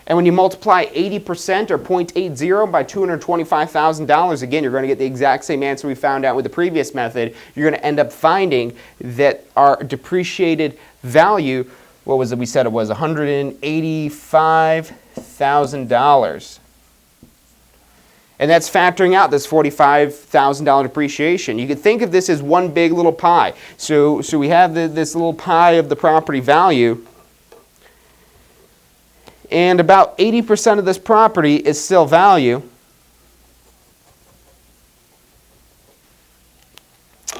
A: And when you multiply 80% or 0.80 by $225,000, again, you're going to get the exact same answer we found out with the previous method. You're going to end up finding that our depreciated value, what was it? We said it was $185,000. And that's factoring out this $45,000 depreciation. You could think of this as one big little pie. So we have this little pie of the property value, and about 80% of this property is still value.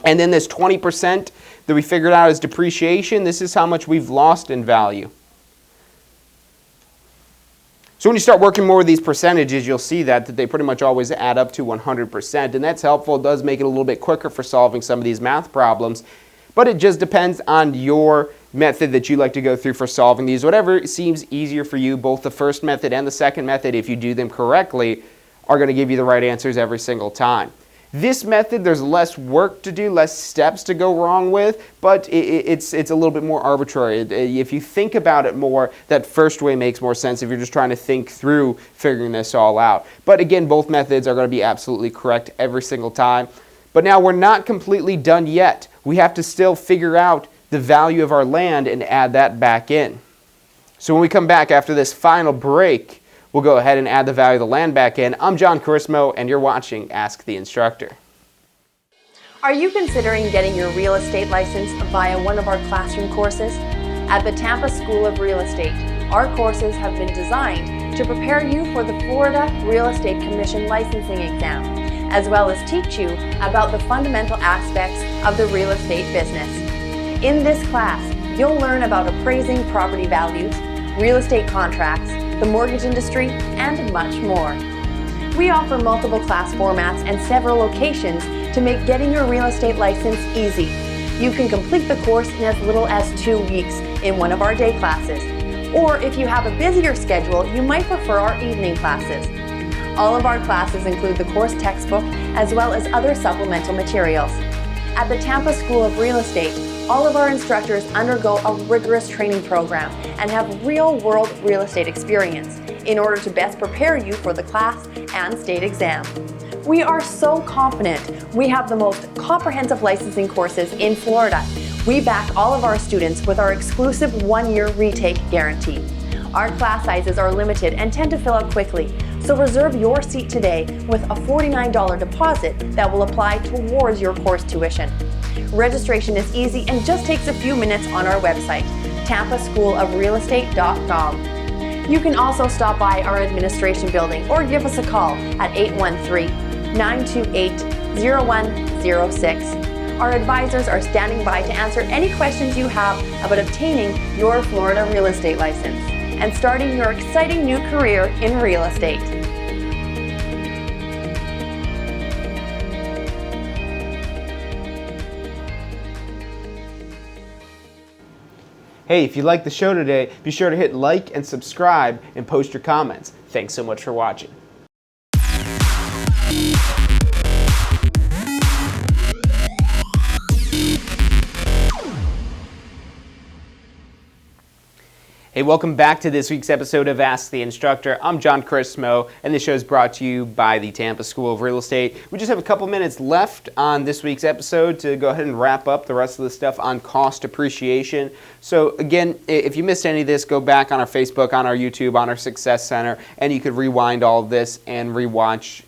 A: And then this 20% that we figured out as depreciation, this is how much we've lost in value. So when you start working more with these percentages, you'll see that they pretty much always add up to 100%. And that's helpful. It does make it a little bit quicker for solving some of these math problems. But it just depends on your method that you like to go through for solving these. Whatever seems easier for you, both the first method and the second method, if you do them correctly, are going to give you the right answers every single time. This method, there's less work to do, less steps to go wrong with, but it's a little bit more arbitrary. If you think about it more, that first way makes more sense if you're just trying to think through figuring this all out. But again, both methods are going to be absolutely correct every single time. But now we're not completely done yet. We have to still figure out the value of our land and add that back in. So when we come back after this final break, we'll go ahead and add the value of the land back in. I'm John Carismo, and you're watching Ask the Instructor.
D: Are you considering getting your real estate license via one of our classroom courses? At the Tampa School of Real Estate, our courses have been designed to prepare you for the Florida Real Estate Commission licensing exam, as well as teach you about the fundamental aspects of the real estate business. In this class, you'll learn about appraising property values, real estate contracts, the mortgage industry, and much more. We offer multiple class formats and several locations to make getting your real estate license easy. You can complete the course in as little as 2 weeks in one of our day classes. Or if you have a busier schedule, you might prefer our evening classes. All of our classes include the course textbook as well as other supplemental materials. At the Tampa School of Real Estate, all of our instructors undergo a rigorous training program and have real-world real estate experience in order to best prepare you for the class and state exam. We are so confident we have the most comprehensive licensing courses in Florida. We back all of our students with our exclusive 1-year retake guarantee. Our class sizes are limited and tend to fill up quickly, so reserve your seat today with a $49 deposit that will apply towards your course tuition. Registration is easy and just takes a few minutes on our website, tampaschoolofrealestate.com. You can also stop by our administration building or give us a call at 813-928-0106. Our advisors are standing by to answer any questions you have about obtaining your Florida real estate license and starting your exciting new career in real estate.
A: Hey, if you liked the show today, be sure to hit like and subscribe and post your comments. Thanks so much for watching. Hey, welcome back to this week's episode of Ask the Instructor. I'm John Carismo, and this show is brought to you by the Tampa School of Real Estate. We just have a couple minutes left on this week's episode to go ahead and wrap up the rest of the stuff on cost appreciation. So again, if you missed any of this, go back on our Facebook, on our YouTube, on our Success Center, and you could rewind all of this and rewatch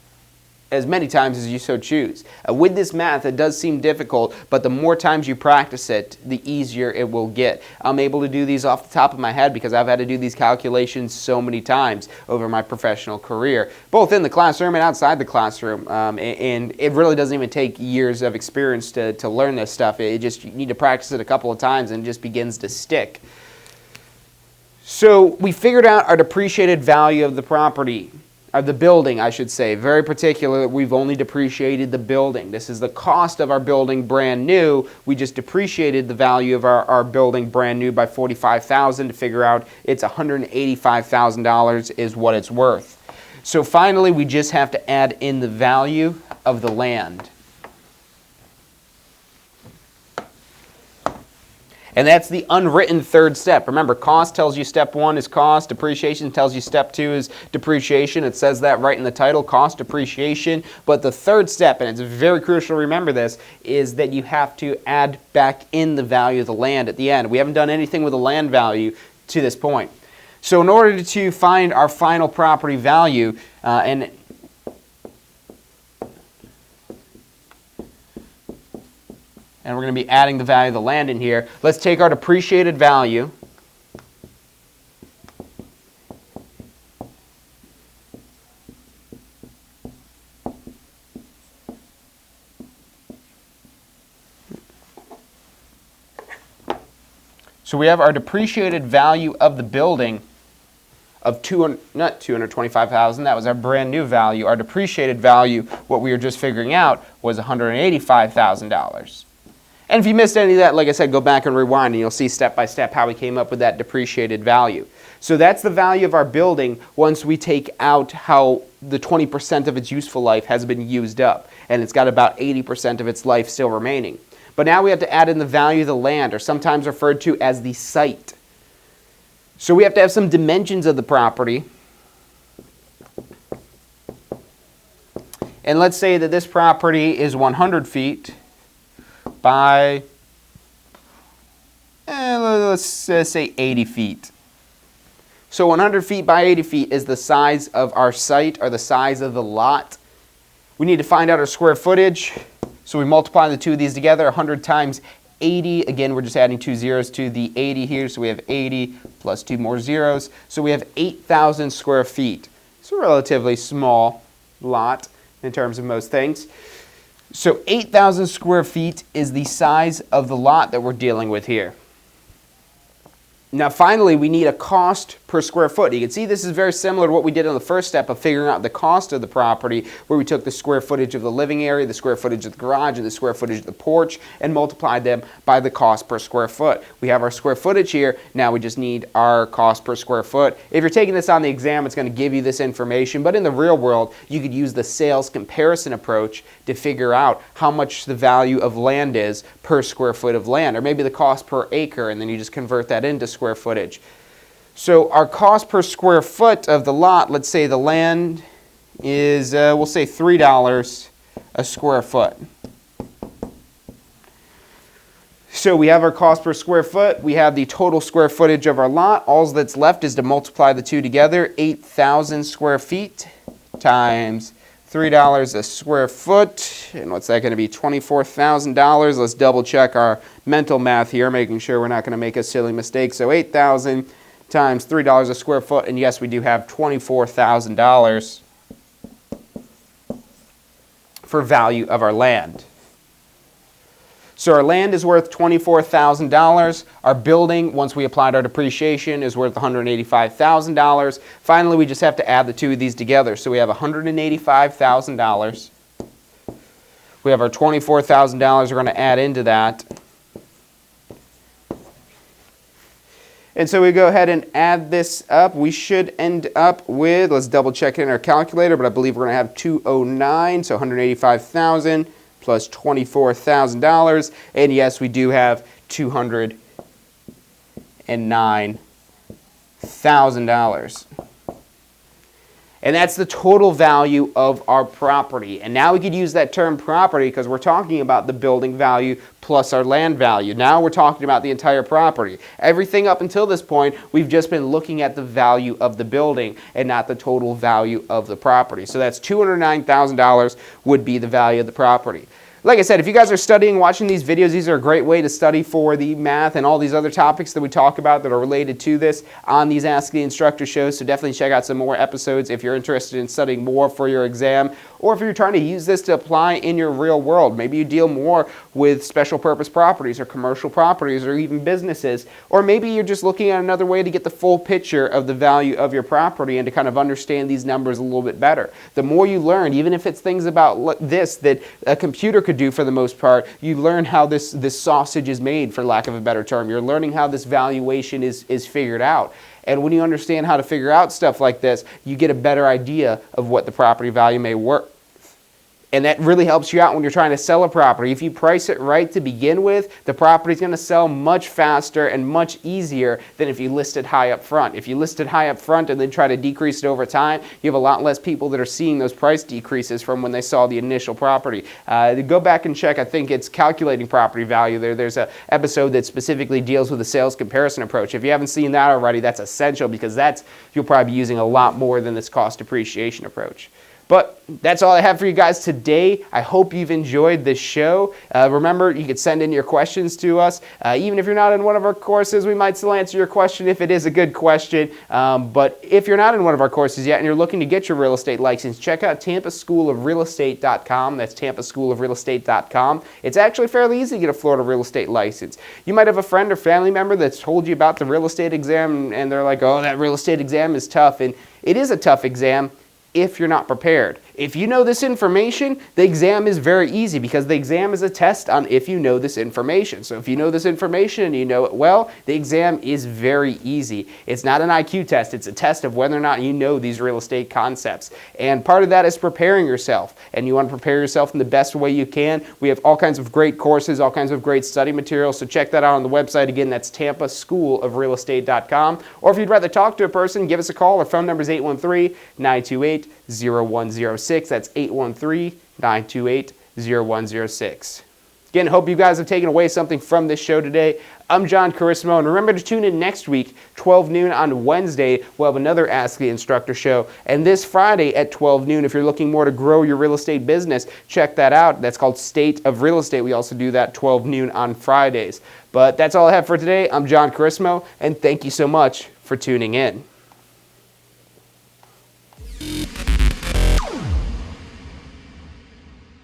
A: as many times as you so choose. With this math, it does seem difficult, but the more times you practice it, the easier it will get. I'm able to do these off the top of my head because I've had to do these calculations so many times over my professional career, both in the classroom and outside the classroom. And it really doesn't even take years of experience to learn this stuff. You need to practice it a couple of times and it just begins to stick. So we figured out our depreciated value of the property. The building, I should say. Very particular, we've only depreciated the building. This is the cost of our building brand new. We just depreciated the value of our building brand new by $45,000 to figure out it's $185,000 is what it's worth. So finally, we just have to add in the value of the land. And that's the unwritten third step. Remember, cost tells you step one is cost. Depreciation tells you step two is depreciation. It says that right in the title, cost depreciation. But the third step, and it's very crucial to remember this, is that you have to add back in the value of the land at the end. We haven't done anything with the land value to this point. So in order to find our final property value, and we're going to be adding the value of the land in here. Let's take our depreciated value So we have our depreciated value of the building of not 225,000. That was our brand new value. Our depreciated value, what we were just figuring out, was $185,000. And if you missed any of that, like I said, go back and rewind and you'll see step by step how we came up with that depreciated value. So that's the value of our building once we take out how the 20% of its useful life has been used up. And it's got about 80% of its life still remaining. But now we have to add in the value of the land, or sometimes referred to as the site. So we have to have some dimensions of the property. And let's say that this property is 100 feet by, let's say 80 feet. So 100 feet by 80 feet is the size of our site, or the size of the lot. We need to find out our square footage. So we multiply the two of these together, 100 times 80. Again, we're just adding 2 zeros to the 80 here, so we have 80 plus 2 more zeros. So we have 8,000 square feet. It's a relatively small lot in terms of most things. So 8,000 square feet is the size of the lot that we're dealing with here. Now finally, we need a cost per square foot. You can see this is very similar to what we did on the first step of figuring out the cost of the property, where we took the square footage of the living area, the square footage of the garage, and the square footage of the porch, and multiplied them by the cost per square foot. We have our square footage here. Now we just need our cost per square foot. If you're taking this on the exam, it's going to give you this information, but in the real world, you could use the sales comparison approach to figure out how much the value of land is per square foot of land, or maybe the cost per acre, and then you just convert that into square footage. So our cost per square foot of the lot, let's say the land is, we'll say $3 a square foot. So we have our cost per square foot. We have the total square footage of our lot. All that's left is to multiply the two together. 8,000 square feet times $3 a square foot. And what's that going to be? $24,000. Let's double check our mental math here, making sure we're not going to make a silly mistake. So 8,000 times $3 a square foot. And yes, we do have $24,000 for value of our land. So our land is worth $24,000. Our building, once we applied our depreciation, is worth $185,000. Finally, we just have to add the two of these together. So we have $185,000. We have our $24,000 we're going to add into that. And so we go ahead and add this up. We should end up with, let's double check it in our calculator, but I believe we're going to have 209, so 185,000 plus $24,000. And yes, we do have $209,000. And that's the total value of our property. And now we could use that term property because we're talking about the building value plus our land value. Now we're talking about the entire property. Everything up until this point, we've just been looking at the value of the building and not the total value of the property. So that's $209,000 would be the value of the property. Like I said, if you guys are studying, watching these videos, these are a great way to study for the math and all these other topics that we talk about that are related to this on these Ask the Instructor shows. So definitely check out some more episodes if you're interested in studying more for your exam, or if you're trying to use this to apply in your real world. Maybe you deal more with special purpose properties or commercial properties or even businesses, or maybe you're just looking at another way to get the full picture of the value of your property and to kind of understand these numbers a little bit better. The more you learn, even if it's things about this that a computer could do for the most part, you learn how this sausage is made, for lack of a better term. You're learning how this valuation is figured out. And when you understand how to figure out stuff like this, you get a better idea of what the property value may worth. And that really helps you out when you're trying to sell a property. If you price it right to begin with, the property's going to sell much faster and much easier than if you list it high up front. If you list it high up front and then try to decrease it over time, you have a lot less people that are seeing those price decreases from when they saw the initial property. Go back and check, I think it's Calculating Property Value. There's an episode that specifically deals with the sales comparison approach. If you haven't seen that already, that's essential because you'll probably be using a lot more than this cost depreciation approach. But that's all I have for you guys today. I hope you've enjoyed this show. Remember, you can send in your questions to us. Even if you're not in one of our courses, we might still answer your question if it is a good question. But if you're not in one of our courses yet and you're looking to get your real estate license, check out tampaschoolofrealestate.com. That's tampaschoolofrealestate.com. It's actually fairly easy to get a Florida real estate license. You might have a friend or family member that's told you about the real estate exam and they're like, oh, that real estate exam is tough. And it is a tough exam if you're not prepared. If you know this information, the exam is very easy because the exam is a test on if you know this information. So if you know this information and you know it well, the exam is very easy. It's not an IQ test, it's a test of whether or not you know these real estate concepts. And part of that is preparing yourself. And you want to prepare yourself in the best way you can. We have all kinds of great courses, all kinds of great study materials, so check that out on the website. Again, that's tampaschoolofrealestate.com. Or if you'd rather talk to a person, give us a call. Our phone number is 813-928-0106. That's 813-928-0106. Again, hope you guys have taken away something from this show today. I'm John Carissimo, and remember to tune in next week, 12 noon on Wednesday. We'll have another Ask the Instructor show. And this Friday at 12 noon, if you're looking more to grow your real estate business, check that out. That's called State of Real Estate. We also do that 12 noon on Fridays. But that's all I have for today. I'm John Carissimo, and thank you so much for tuning in.